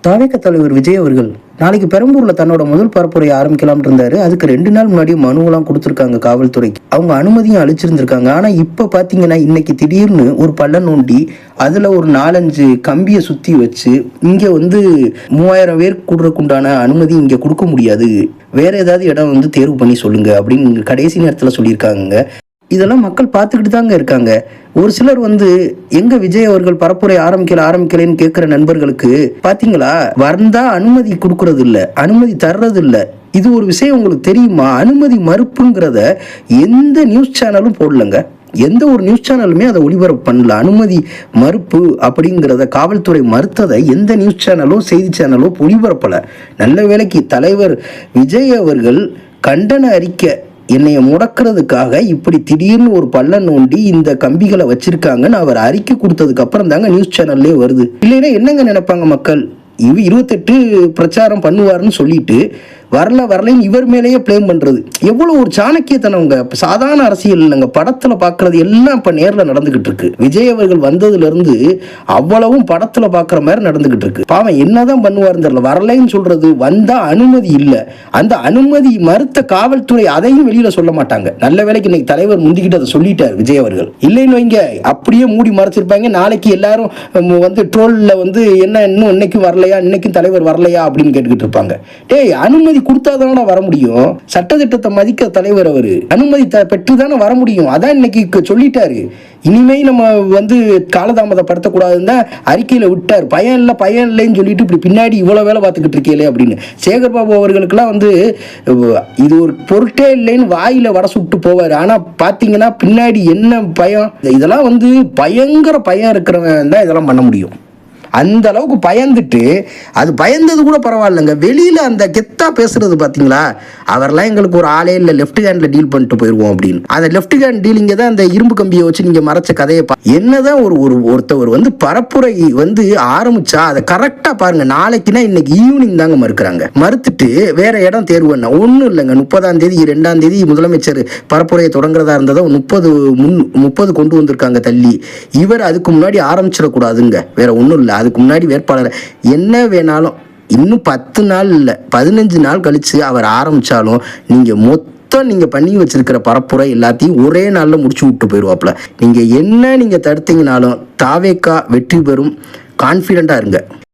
தாவேக தலைவர் விஜய் அவர்கள் நாளைக்கு பெரம்பூர்ல தன்னோட முதல் பரப்புரையை ஆரம்பிக்கலாம் இருந்தாரு. அதுக்கு 2 நாள் முன்னாடி மனுவெல்லாம் கொடுத்துருக்காங்க காவல்துறைக்கு. அவங்க அனுமதியும் அளிச்சிருந்திருக்காங்க. ஆனா இப்ப பாத்தீங்கன்னா இன்னைக்கு திடீர்னு ஒரு பள்ளம் நோண்டி அதுல ஒரு 4-5 கம்பியை சுத்தி வச்சு இங்க 3000 பேர் கூடுறதுக்குண்டான அனுமதி இங்க கொடுக்க முடியாது, வேற ஏதாவது இடம் தேர்வு பண்ணி சொல்லுங்க அப்படின்னு கடைசி நேரத்துல சொல்லியிருக்காங்க. இதெல்லாம் மக்கள் பார்த்துக்கிட்டு தாங்க இருக்காங்க. ஒரு சிலர் எங்க விஜய் அவர்கள் பரப்புரை ஆரம்பிக்கலன்னு கேட்கிற நண்பர்களுக்கு பாத்தீங்களா, வந்தா அனுமதி கொடுக்கறது இல்ல, அனுமதி தர்றது இல்ல. இது ஒரு விஷயம் உங்களுக்கு தெரியுமா? அனுமதி மறுப்புங்கிறத எந்த நியூஸ் சேனலும் போடலங்க. எந்த ஒரு நியூஸ் சேனலுமே அதை ஒளிபரப்பு பண்ணல. அனுமதி மறுப்பு அப்படிங்கிறத காவல்துறை மறுத்ததை எந்த நியூஸ் சேனலோ செய்தி சேனலோ ஒளிபரப்பல. நல்ல வேளைக்கு தலைவர் விஜய் அவர்கள் கண்டன அறிக்கை என்னைய முடக்கிறதுக்காக இப்படி திடீர்னு ஒரு பள்ளம் நோண்டி இந்த கம்பிகளை வச்சிருக்காங்கன்னு அவர் அறிக்கை கொடுத்ததுக்கு அப்புறம் தாங்க நியூஸ் சேனல்லே வருது. இல்லைன்னா என்னங்க நினைப்பாங்க மக்கள்? 28 பிரச்சாரம் பண்ணுவாருன்னு சொல்லிட்டு வரலைன்னு இவர் மேலேயே பிளேம் பண்றது எவ்வளவு ஒரு சாணக்கியத்தனவங்க. சாதாரண அரசியல் இல்லைங்க, படத்துல பாக்குறது எல்லாம் இப்ப நேர்ல நடந்துகிட்டு இருக்கு. விஜய் அவர்கள் வந்ததுல இருந்து அவ்வளவும் படத்துல பாக்குற மாதிரி நடந்துகிட்டு இருக்கு. பாவம் என்னதான் பண்ணுவாருன்னு தெரியல. வரலைன்னு சொல்றது, வந்தா அனுமதி இல்ல, அந்த அனுமதி மறுத்த காவல்துறை அதையும் வெளியில சொல்ல மாட்டாங்க. நல்ல வேளைக்கு இன்னைக்கு தலைவர் முந்திக்கிட்டு அதை சொல்லிட்டார் விஜய் அவர்கள். இல்லைன்னு வைங்க அப்படியே மூடி மறைச்சிருப்பாங்க. நாளைக்கு எல்லாரும் ட்ரோல்ல என்ன இன்னும் இன்னைக்கு வரலையா, இன்னைக்கும் தலைவர் வரலையா அப்படின்னு கேட்டுக்கிட்டு இருப்பாங்க. டேய், அனுமதி கொடுத்தாதான வர முடியும். சட்டத்திட்டத்தை மதிக்க தலைவர் அவரு அனுமதி பெற்றுதானே வர முடியும். அதான் இன்னைக்கு சொல்லிட்டாரு. இனிமே நம்ம காலதாமதப்படுத்தக்கூடாதுன்னு அறிக்கையில விட்டார். பயம் இல்லைன்னு சொல்லிட்டு இப்படி பின்னாடி இவ்வளவு வேலை பார்த்துக்கிட்டு இருக்கீங்களே அப்படின்னு. சேகர் பாபு அவர்களுக்கெல்லாம் இது ஒரு பொருட்டே இல்லைன்னு வாயில வட சுட்டு போவாரு. ஆனா பாத்தீங்கன்னா பின்னாடி என்ன பயம், இதெல்லாம் பயங்கர பயம் இருக்கிறவன் தான் இதெல்லாம் பண்ண முடியும். அந்த அளவுக்கு பயந்துட்டு, அது பயந்தது கூட பரவாயில்லைங்க, வெளியில அந்த கெத்தா பேசுறது பாத்தீங்களா, அவரெல்லாம் எங்களுக்கு ஒரு ஆளே இல்லை, லெஃப்ட் ஹேண்ட்ல டீல் பண்ணிட்டு போயிருவோம் அப்படின்னு. அந்த லெஃப்ட் ஹேண்ட் டீலிங்க தான் அந்த இரும்பு கம்பியை வச்சு நீங்க மறைச்ச கதையை என்னதான் ஒருத்தவர் பரப்புரை ஆரம்பிச்சா அதை கரெக்டா பாருங்க. நாளைக்குன்னா இன்னைக்கு ஈவினிங் தாங்க மறுக்கிறாங்க. மறுத்துட்டு வேற இடம் தேர்வு பண்ண ஒன்றும் இல்லைங்க. 30ஆம் தேதி 2ஆம் தேதி முதலமைச்சர் பரப்புரையை தொடங்குறதா இருந்ததை 30 கொண்டு வந்திருக்காங்க தள்ளி. இவர் அதுக்கு முன்னாடி ஆரம்பிச்சிடக்கூடாதுங்க, வேற ஒன்றும் இல்லை. அதுக்கு முன்னாடி வேட்பாளர் என்ன வேணாலும் இன்னும் 10 நாள் இல்லை 15 நாள் கழிச்சு அவர் ஆரம்பிச்சாலும் நீங்க பண்ணி வச்சிருக்கிற பரப்புரை எல்லாத்தையும் ஒரே நாள்ல முடிச்சு விட்டு போயிடுவாப்ல. நீங்க தடுத்தீங்கனாலும் தாவேகா வெற்றி பெறும், கான்ஃபிடென்ட்டா இருங்க.